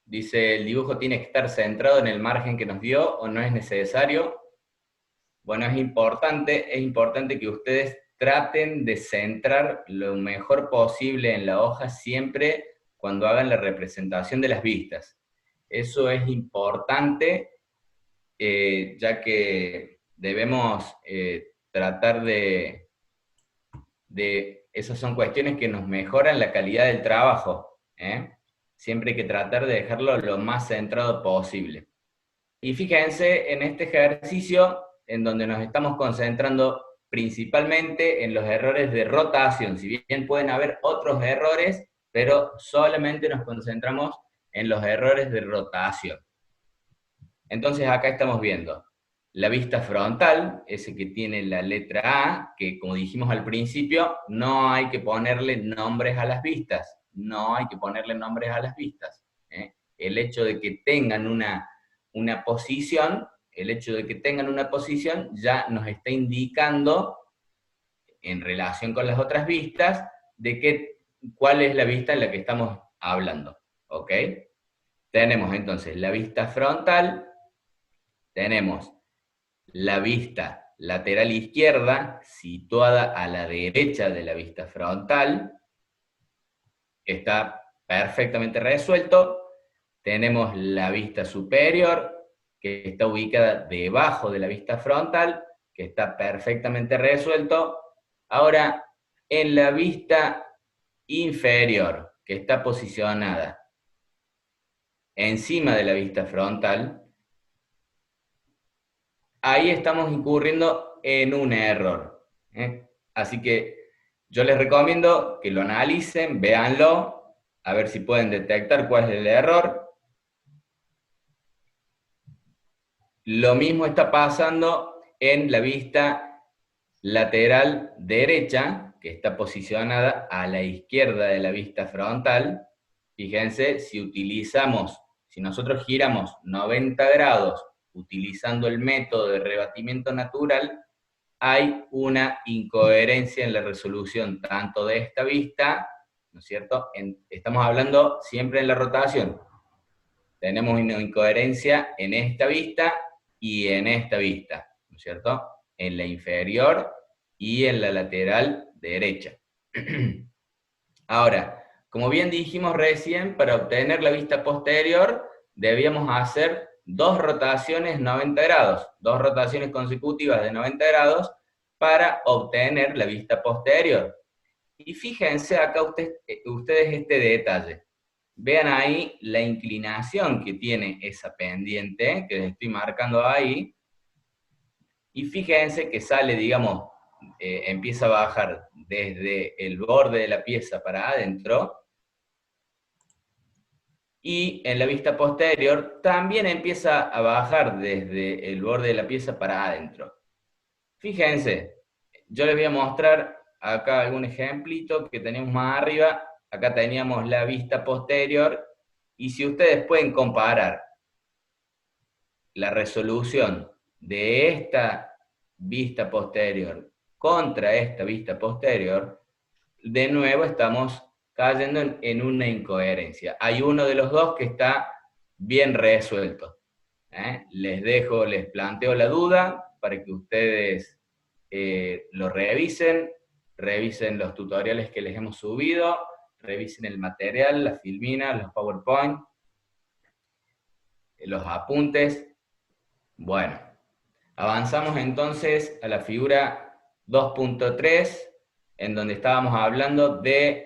Dice, ¿el dibujo tiene que estar centrado en el margen que nos dio o no es necesario? Bueno, es importante que ustedes traten de centrar lo mejor posible en la hoja siempre cuando hagan la representación de las vistas. Eso es importante, ya que debemos tratar esas son cuestiones que nos mejoran la calidad del trabajo, ¿eh? Siempre hay que tratar de dejarlo lo más centrado posible. Y fíjense en este ejercicio en donde nos estamos concentrando principalmente en los errores de rotación, si bien pueden haber otros errores, pero solamente nos concentramos en los errores de rotación. Entonces acá estamos viendo la vista frontal, ese que tiene la letra A, que como dijimos al principio, no hay que ponerle nombres a las vistas, no hay que ponerle nombres a las vistas. El hecho de que tengan una posición, el hecho de que tengan una posición ya nos está indicando, en relación con las otras vistas, cuál es la vista en la que estamos hablando, ¿ok? Tenemos entonces la vista frontal, tenemos la vista lateral izquierda, situada a la derecha de la vista frontal, está perfectamente resuelto. Tenemos la vista superior, que está ubicada debajo de la vista frontal, que está perfectamente resuelto. Ahora, en la vista inferior, que está posicionada encima de la vista frontal, ahí estamos incurriendo en un error. Así que yo les recomiendo que lo analicen, véanlo, a ver si pueden detectar cuál es el error. Lo mismo está pasando en la vista lateral derecha, que está posicionada a la izquierda de la vista frontal. Fíjense, si nosotros giramos 90 grados utilizando el método de rebatimiento natural, hay una incoherencia en la resolución tanto de esta vista, ¿no es cierto? Estamos hablando siempre en la rotación. Tenemos una incoherencia en esta vista y en esta vista, ¿no es cierto? En la inferior y en la lateral derecha. Ahora, como bien dijimos recién, para obtener la vista posterior debíamos hacer dos rotaciones 90 grados, dos rotaciones consecutivas de 90 grados para obtener la vista posterior. Y fíjense acá ustedes este detalle. Vean ahí la inclinación que tiene esa pendiente, que les estoy marcando ahí, y fíjense que sale, digamos, empieza a bajar desde el borde de la pieza para adentro, y en la vista posterior también empieza a bajar desde el borde de la pieza para adentro. Fíjense, yo les voy a mostrar acá algún ejemplito que tenemos más arriba. Acá teníamos la vista posterior, y si ustedes pueden comparar la resolución de esta vista posterior contra esta vista posterior, de nuevo estamos cayendo en una incoherencia. Hay uno de los dos que está bien resuelto. Les planteo la duda para que ustedes lo revisen los tutoriales que les hemos subido, revisen el material, las filminas, los PowerPoint, los apuntes. Bueno, avanzamos entonces a la figura 2.3, en donde estábamos hablando de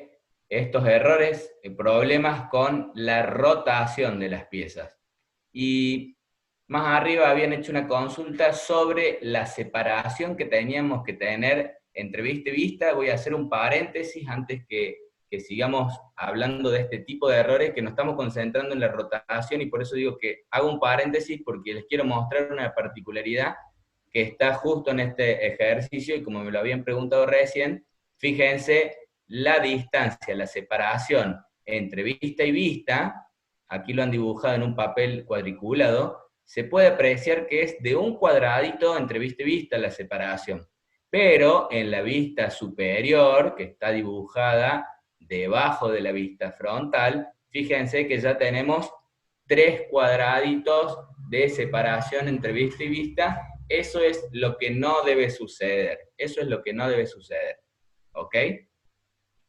estos errores, problemas con la rotación de las piezas. Y más arriba habían hecho una consulta sobre la separación que teníamos que tener entre vista y vista. Voy a hacer un paréntesis antes que sigamos hablando de este tipo de errores, que nos estamos concentrando en la rotación, y por eso digo que hago un paréntesis, porque les quiero mostrar una particularidad que está justo en este ejercicio, y como me lo habían preguntado recién, fíjense la distancia, la separación entre vista y vista, aquí lo han dibujado en un papel cuadriculado, se puede apreciar que es de un cuadradito entre vista y vista la separación. Pero en la vista superior, que está dibujada debajo de la vista frontal, fíjense que ya tenemos 3 cuadraditos de separación entre vista y vista. Eso es lo que no debe suceder. Eso es lo que no debe suceder. ¿Ok?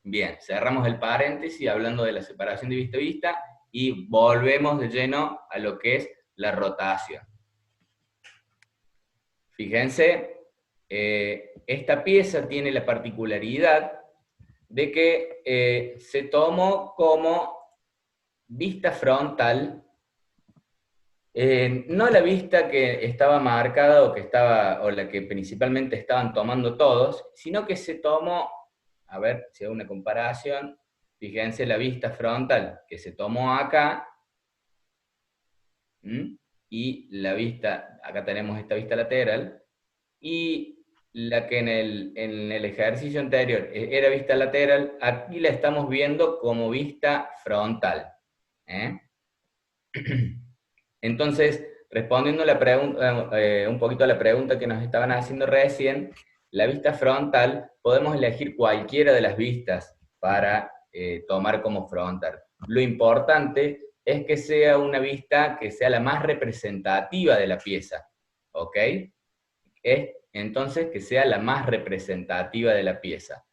Bien, cerramos el paréntesis hablando de la separación de vista a vista y volvemos de lleno a lo que es la rotación. Fíjense, esta pieza tiene la particularidad de que se tomó como vista frontal, no la vista que estaba marcada o la que principalmente estaban tomando todos, sino que se tomó, a ver si hago una comparación, fíjense la vista frontal que se tomó acá, y la vista, acá tenemos esta vista lateral, y la que en el ejercicio anterior era vista lateral, aquí la estamos viendo como vista frontal. Entonces, respondiendo un poquito a la pregunta que nos estaban haciendo recién, la vista frontal, podemos elegir cualquiera de las vistas para tomar como frontal. Lo importante es que sea una vista que sea la más representativa de la pieza, ¿ok? Entonces, que sea la más representativa de la pieza.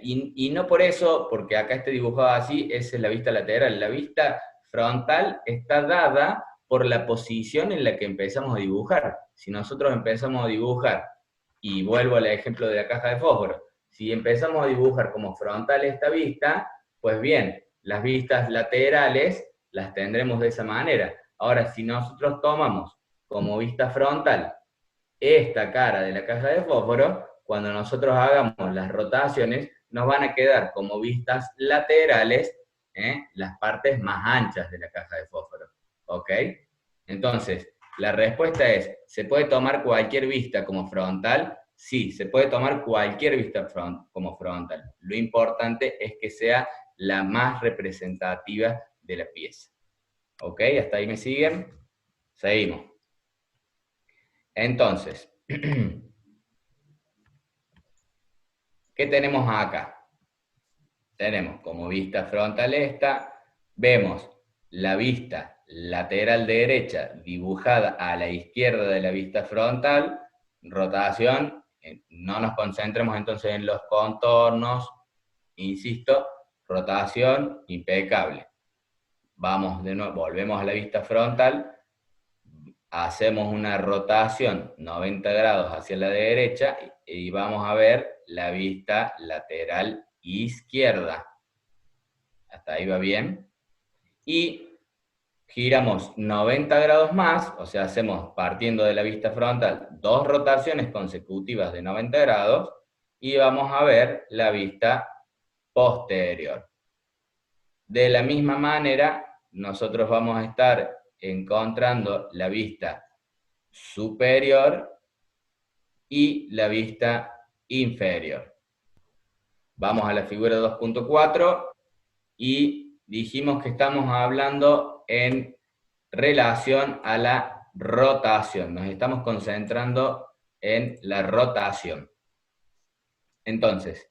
Y no por eso, porque acá esté dibujado así, esa es la vista lateral. La vista frontal está dada por la posición en la que empezamos a dibujar. Si nosotros empezamos a dibujar, y vuelvo al ejemplo de la caja de fósforo, si empezamos a dibujar como frontal esta vista, pues bien, las vistas laterales las tendremos de esa manera. Ahora, si nosotros tomamos como vista frontal esta cara de la caja de fósforo, cuando nosotros hagamos las rotaciones, nos van a quedar como vistas laterales, las partes más anchas de la caja de fósforo. ¿Ok? Entonces, la respuesta es, ¿se puede tomar cualquier vista como frontal? Sí, se puede tomar cualquier vista como frontal. Lo importante es que sea la más representativa de la pieza. ¿Ok? ¿Hasta ahí me siguen? Seguimos. Entonces, ¿qué tenemos acá? Tenemos como vista frontal esta, vemos la vista lateral derecha dibujada a la izquierda de la vista frontal, rotación, no nos concentremos entonces en los contornos, insisto, rotación impecable. Vamos de nuevo, volvemos a la vista frontal, hacemos una rotación 90 grados hacia la derecha y vamos a ver la vista lateral izquierda. Hasta ahí va bien. Y giramos 90 grados más, o sea, hacemos partiendo de la vista frontal 2 rotaciones consecutivas de 90 grados y vamos a ver la vista posterior. De la misma manera, nosotros vamos a estar encontrando la vista superior y la vista inferior. Vamos a la figura 2.4 y dijimos que estamos hablando en relación a la rotación. Nos estamos concentrando en la rotación. Entonces,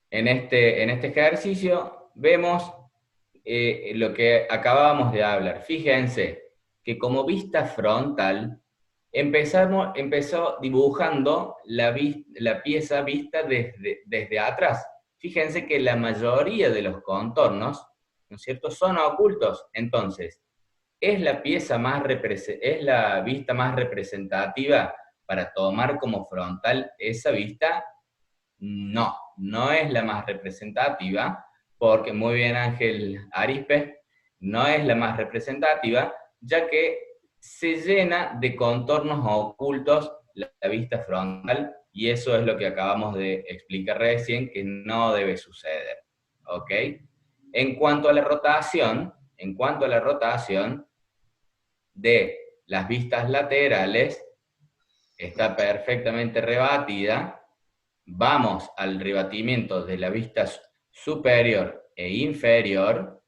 en este ejercicio vemos lo que acabábamos de hablar. Fíjense que como vista frontal, empezó dibujando la pieza vista desde atrás. Fíjense que la mayoría de los contornos, ¿no es cierto?, son ocultos. Entonces, ¿es la vista más representativa para tomar como frontal esa vista? No, no es la más representativa, porque muy bien Ángel Arispe, no es la más representativa, ya que se llena de contornos ocultos la vista frontal, y eso es lo que acabamos de explicar recién, que no debe suceder. ¿Ok? En cuanto a la rotación de las vistas laterales, está perfectamente rebatida. Vamos al rebatimiento de la vista superior e inferior,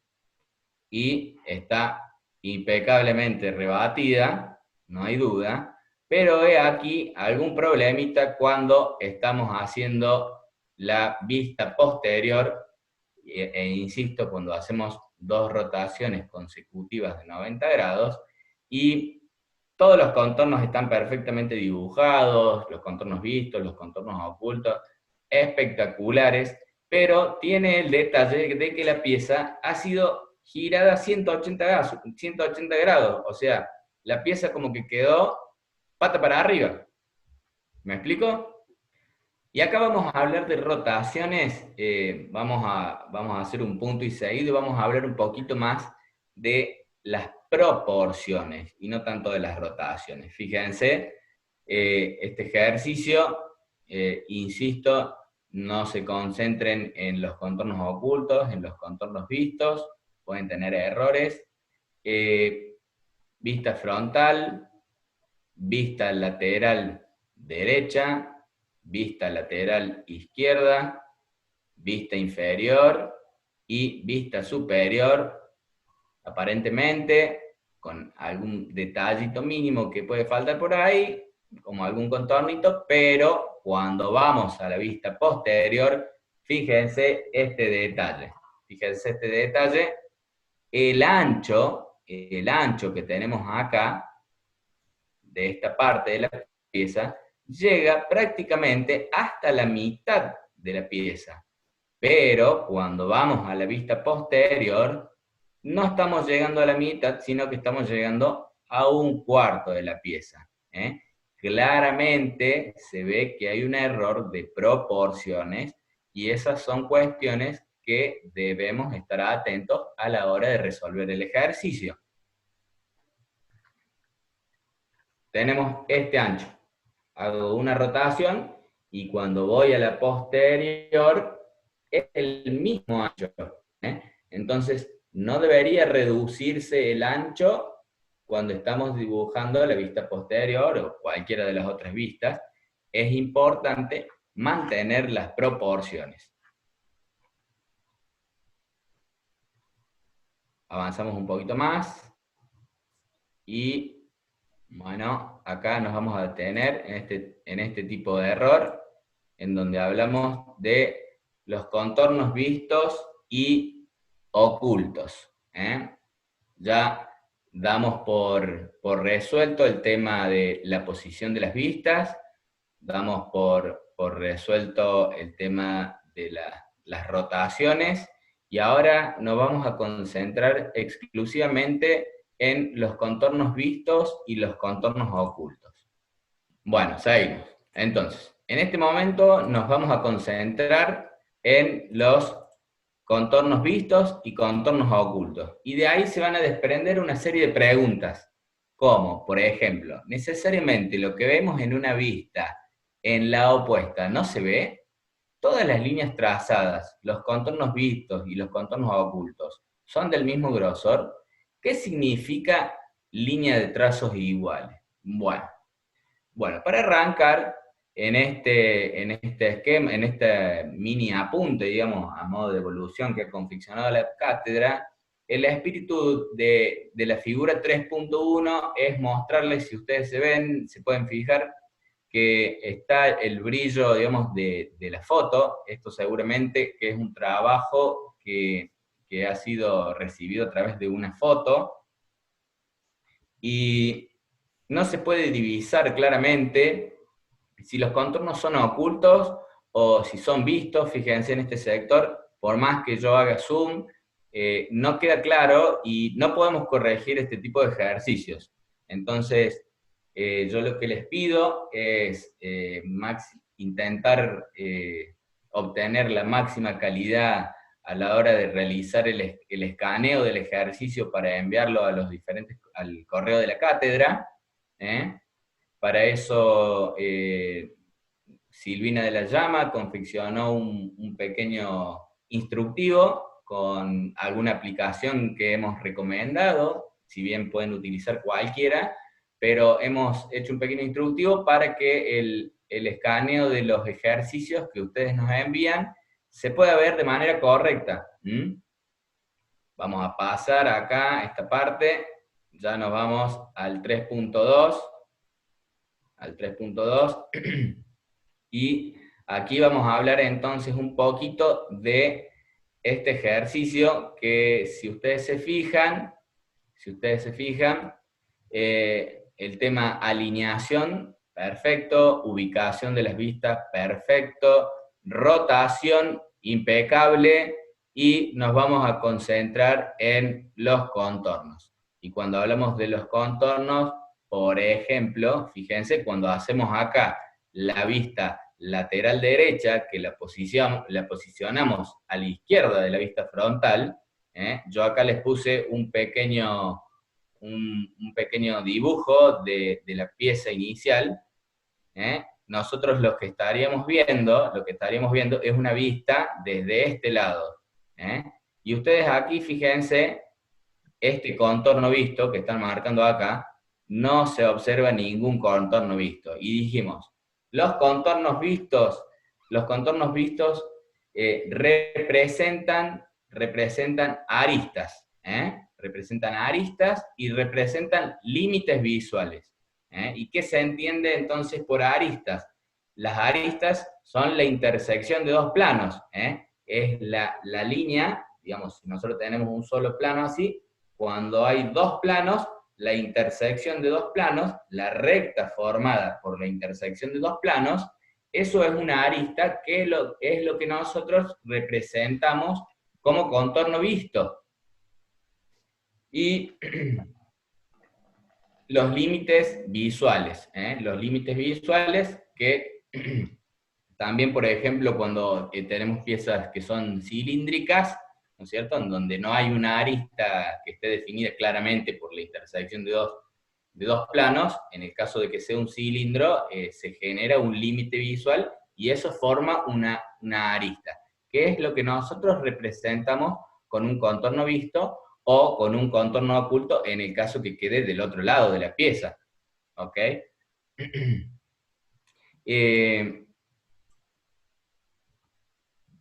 y está impecablemente rebatida, no hay duda, pero he aquí algún problemita cuando estamos haciendo la vista posterior, e insisto, cuando hacemos 2 rotaciones consecutivas de 90 grados, y todos los contornos están perfectamente dibujados, los contornos vistos, los contornos ocultos, espectaculares, pero tiene el detalle de que la pieza ha sido girada 180 grados, o sea, la pieza como que quedó pata para arriba. ¿Me explico? Y acá vamos a hablar de rotaciones, vamos a hacer un punto y seguido y vamos a hablar un poquito más de las proporciones y no tanto de las rotaciones. Fíjense, este ejercicio, insisto, no se concentren en los contornos ocultos, en los contornos vistos, pueden tener errores. Vista frontal, vista lateral derecha, vista lateral izquierda, vista inferior y vista superior, aparentemente con algún detallito mínimo que puede faltar por ahí, como algún contornito, pero cuando vamos a la vista posterior, fíjense este detalle. Fíjense este detalle, el ancho que tenemos acá, de esta parte de la pieza, llega prácticamente hasta la mitad de la pieza. Pero cuando vamos a la vista posterior, no estamos llegando a la mitad, sino que estamos llegando a un cuarto de la pieza. Claramente se ve que hay un error de proporciones y esas son cuestiones que debemos estar atentos a la hora de resolver el ejercicio. Tenemos este ancho. Hago una rotación y cuando voy a la posterior es el mismo ancho. Entonces, no debería reducirse el ancho cuando estamos dibujando la vista posterior o cualquiera de las otras vistas. Es importante mantener las proporciones. Avanzamos un poquito más y bueno, acá nos vamos a detener en este tipo de error, en donde hablamos de los contornos vistos y ocultos. Ya damos por resuelto el tema de la posición de las vistas, damos por resuelto el tema de las rotaciones, y ahora nos vamos a concentrar exclusivamente en los contornos vistos y los contornos ocultos. Bueno, seguimos. Entonces, en este momento nos vamos a concentrar en los contornos vistos y contornos ocultos. Y de ahí se van a desprender una serie de preguntas, como, por ejemplo, ¿necesariamente lo que vemos en una vista en la opuesta no se ve? Todas las líneas trazadas, los contornos vistos y los contornos ocultos, ¿son del mismo grosor? ¿Qué significa línea de trazos iguales? Bueno, para arrancar en este esquema, en este mini apunte, digamos, a modo de evolución que ha confeccionado la cátedra, el espíritu de la figura 3.1 es mostrarles, si ustedes se pueden fijar, que está el brillo, digamos, de la foto. Esto seguramente que es un trabajo que ha sido recibido a través de una foto, y no se puede divisar claramente si los contornos son ocultos o si son vistos. Fíjense en este sector, por más que yo haga zoom, no queda claro y no podemos corregir este tipo de ejercicios. Entonces, yo lo que les pido es intentar obtener la máxima calidad a la hora de realizar el escaneo del ejercicio para enviarlo a al correo de la cátedra. Para eso, Silvina de la Llama confeccionó un pequeño instructivo con alguna aplicación que hemos recomendado, si bien pueden utilizar cualquiera, pero hemos hecho un pequeño instructivo para que el escaneo de los ejercicios que ustedes nos envían se pueda ver de manera correcta. Vamos a pasar acá esta parte, ya nos vamos al 3.2, y aquí vamos a hablar entonces un poquito de este ejercicio que si ustedes se fijan, el tema alineación, perfecto, ubicación de las vistas, perfecto, rotación, impecable, y nos vamos a concentrar en los contornos. Y cuando hablamos de los contornos, por ejemplo, fíjense, cuando hacemos acá la vista lateral derecha, que la posicionamos a la izquierda de la vista frontal, yo acá les puse un pequeño dibujo de la pieza inicial. Nosotros lo que estaríamos viendo es una vista desde este lado. Y ustedes aquí, fíjense, este contorno visto que están marcando acá, no se observa ningún contorno visto. Y dijimos, los contornos vistos representan aristas, representan aristas y representan límites visuales. ¿Y qué se entiende entonces por aristas? Las aristas son la intersección de dos planos, es la línea, digamos, si nosotros tenemos un solo plano así, cuando hay dos planos, la intersección de dos planos, la recta formada por la intersección de dos planos, eso es una arista que es lo que nosotros representamos como contorno visto. Y los límites visuales, que también, por ejemplo, cuando tenemos piezas que son cilíndricas, ¿no es cierto?, en donde no hay una arista que esté definida claramente por la intersección de dos planos, en el caso de que sea un cilindro, se genera un límite visual y eso forma una arista, que es lo que nosotros representamos con un contorno visto o con un contorno oculto en el caso que quede del otro lado de la pieza. ¿Ok?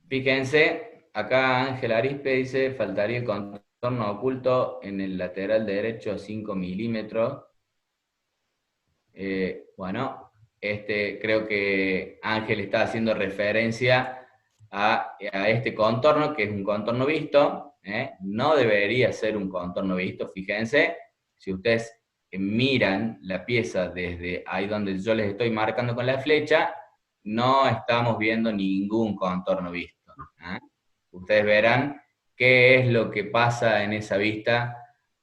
Fíjense, acá Ángel Arispe dice, faltaría el contorno oculto en el lateral derecho a 5 milímetros. Bueno, creo que Ángel está haciendo referencia a este contorno, que es un contorno visto, no debería ser un contorno visto, fíjense, si ustedes miran la pieza desde ahí donde yo les estoy marcando con la flecha, no estamos viendo ningún contorno visto. Ustedes verán qué es lo que pasa en esa vista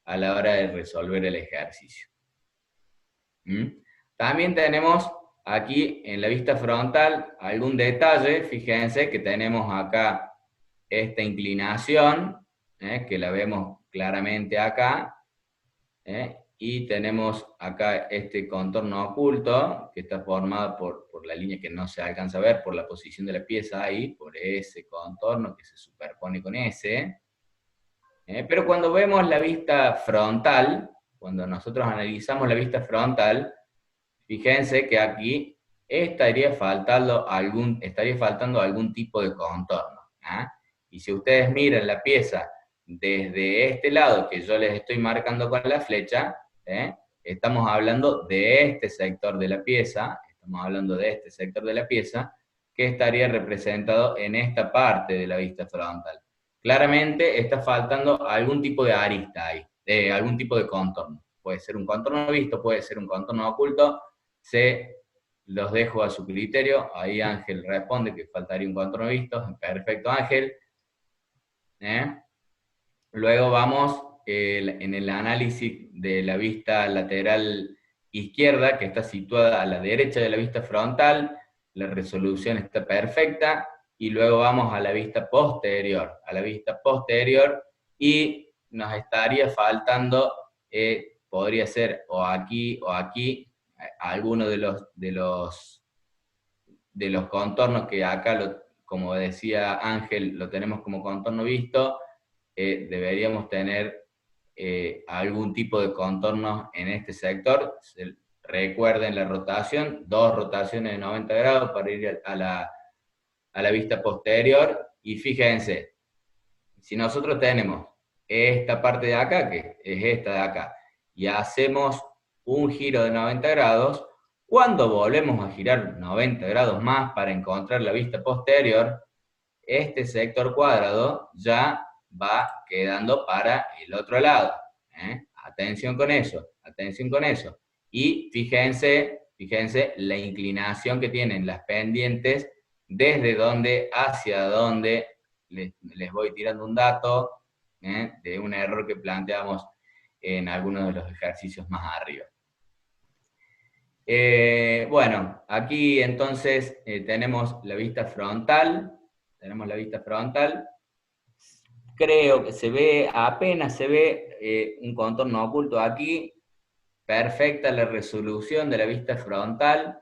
a la hora de resolver el ejercicio. También tenemos aquí en la vista frontal algún detalle, fíjense que tenemos acá esta inclinación, que la vemos claramente acá, y tenemos acá este contorno oculto, que está formado por la línea que no se alcanza a ver, por la posición de la pieza ahí, por ese contorno que se superpone con ese. Pero cuando vemos la vista frontal, cuando nosotros analizamos la vista frontal, fíjense que aquí estaría faltando algún tipo de contorno. Y si ustedes miran la pieza desde este lado, que yo les estoy marcando con la flecha, estamos hablando de este sector de la pieza, que estaría representado en esta parte de la vista frontal. Claramente está faltando algún tipo de arista ahí, algún tipo de contorno. Puede ser un contorno visto, puede ser un contorno oculto, los dejo a su criterio. Ahí Ángel responde que faltaría un contorno visto. Perfecto, Ángel. Luego vamos en el análisis de la vista lateral izquierda, que está situada a la derecha de la vista frontal. La resolución está perfecta. Y luego vamos a la vista posterior. Y nos estaría faltando, podría ser o aquí, alguno de los contornos que acá, como decía Ángel, lo tenemos como contorno visto. Deberíamos tener algún tipo de contornos en este sector. Recuerden la rotación, 2 rotaciones de 90 grados para ir a la vista posterior, y fíjense, si nosotros tenemos esta parte de acá, que es esta de acá, y hacemos un giro de 90 grados, cuando volvemos a girar 90 grados más para encontrar la vista posterior, este sector cuadrado ya va quedando para el otro lado. Atención con eso, atención con eso. Y fíjense la inclinación que tienen las pendientes, desde dónde hacia dónde, les voy tirando un dato de un error que planteamos en algunos de los ejercicios más arriba. Bueno, aquí entonces tenemos la vista frontal, creo que se ve, apenas se ve un contorno oculto aquí, perfecta la resolución de la vista frontal,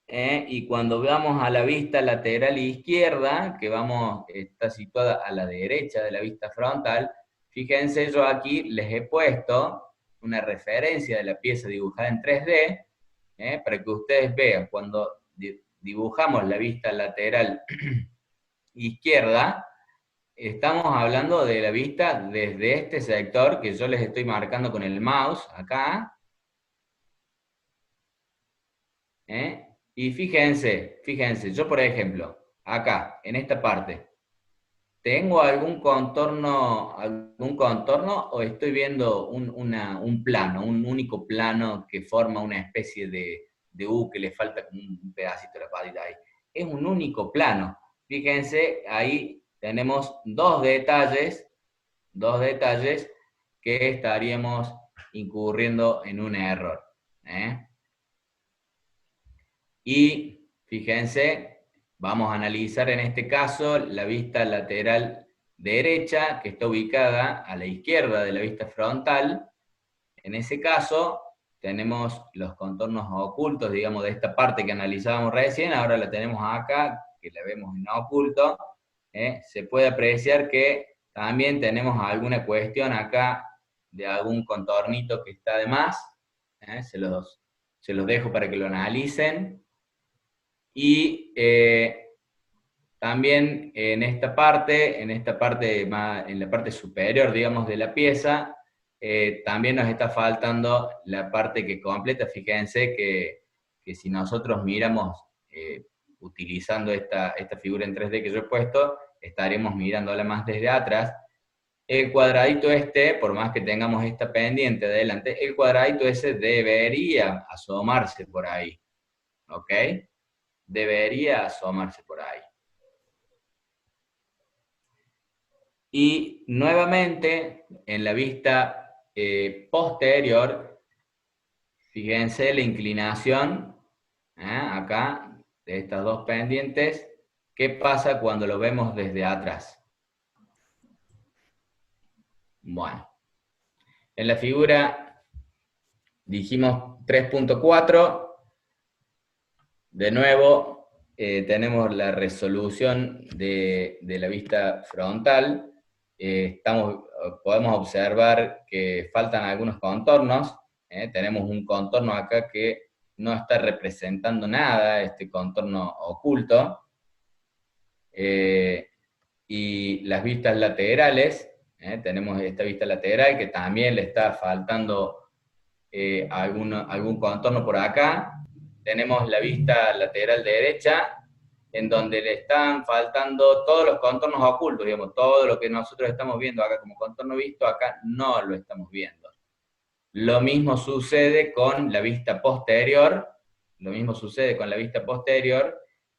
y cuando veamos a la vista lateral izquierda, que está situada a la derecha de la vista frontal, fíjense, yo aquí les he puesto una referencia de la pieza dibujada en 3D, para que ustedes vean, cuando dibujamos la vista lateral izquierda, estamos hablando de la vista desde este sector que yo les estoy marcando con el mouse, acá. Y fíjense, yo por ejemplo, acá, en esta parte, ¿tengo algún contorno o estoy viendo un plano, un único plano que forma una especie de U que le falta como un pedacito de la patita ahí? Es un único plano. Fíjense, ahí tenemos dos detalles que estaríamos incurriendo en un error. Y fíjense, vamos a analizar en este caso la vista lateral derecha, que está ubicada a la izquierda de la vista frontal. En ese caso, tenemos los contornos ocultos, digamos, de esta parte que analizábamos recién, ahora la tenemos acá, que la vemos en oculto. Se puede apreciar que también tenemos alguna cuestión acá de algún contornito que está de más. Se los dejo para que lo analicen. Y también en esta parte, en la parte superior, digamos, de la pieza, también nos está faltando la parte que completa. Fíjense que si nosotros miramos, utilizando esta figura en 3D que yo he puesto, estaremos mirándola más desde atrás. El cuadradito por más que tengamos esta pendiente de adelante, el cuadradito ese debería asomarse por ahí, ¿ok? Debería asomarse por ahí. Y nuevamente, en la vista posterior, fíjense la inclinación, acá, de estas dos pendientes. ¿Qué pasa cuando lo vemos desde atrás? Bueno, en la figura dijimos 3.4, de nuevo, tenemos la resolución de la vista frontal. Podemos observar que faltan algunos contornos. Tenemos un contorno acá que no está representando nada, este contorno oculto. Y las vistas laterales, tenemos esta vista lateral que también le está faltando algún contorno por acá. Tenemos la vista lateral derecha, en donde le están faltando todos los contornos ocultos, digamos, todo lo que nosotros estamos viendo acá como contorno visto, acá no lo estamos viendo. Lo mismo sucede con la vista posterior,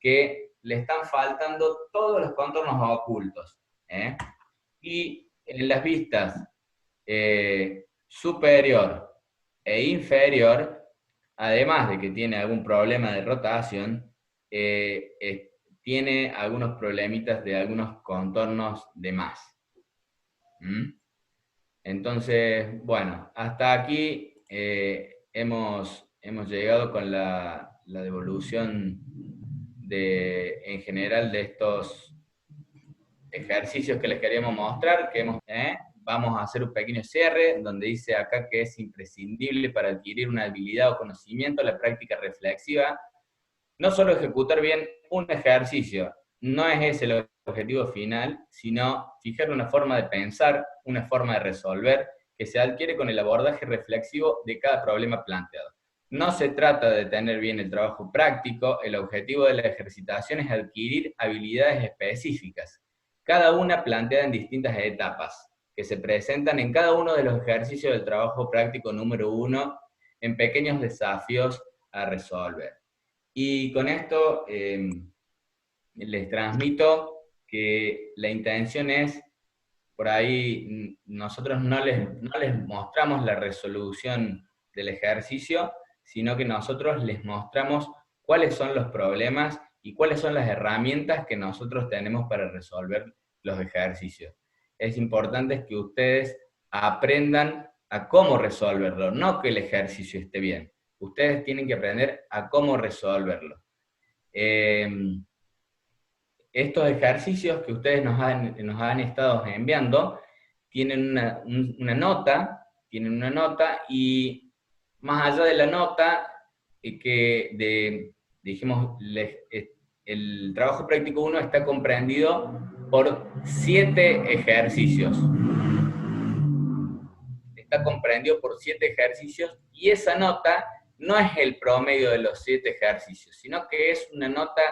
que le están faltando todos los contornos ocultos. Y en las vistas superior e inferior, además de que tiene algún problema de rotación, tiene algunos problemitas de algunos contornos de más. Entonces, bueno, hasta aquí hemos llegado con la devolución en general de estos ejercicios que les queríamos mostrar, vamos a hacer un pequeño cierre, donde dice acá que es imprescindible para adquirir una habilidad o conocimiento la práctica reflexiva. No solo ejecutar bien un ejercicio, no es ese el objetivo final, sino fijar una forma de pensar, una forma de resolver, que se adquiere con el abordaje reflexivo de cada problema planteado. No se trata de tener bien el trabajo práctico, el objetivo de la ejercitación es adquirir habilidades específicas, cada una planteada en distintas etapas, que se presentan en cada uno de los ejercicios del trabajo práctico número 1, en pequeños desafíos a resolver. Y con esto les transmito que la intención es, por ahí nosotros no les mostramos la resolución del ejercicio, sino que nosotros les mostramos cuáles son los problemas y cuáles son las herramientas que nosotros tenemos para resolver los ejercicios. Es importante que ustedes aprendan a cómo resolverlo, no que el ejercicio esté bien. Ustedes tienen que aprender a cómo resolverlo. Estos ejercicios que ustedes nos han estado enviando tienen tienen una nota y más allá de la nota, dijimos, el trabajo práctico 1 está comprendido por 7 ejercicios. Está comprendido por 7 ejercicios y esa nota no es el promedio de los 7 ejercicios, sino que es una nota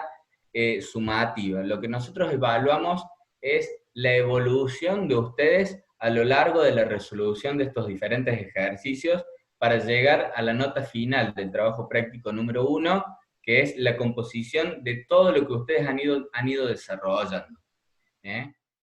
sumativa. Lo que nosotros evaluamos es la evolución de ustedes a lo largo de la resolución de estos diferentes ejercicios para llegar a la nota final del trabajo práctico número 1, que es la composición de todo lo que ustedes han ido desarrollando.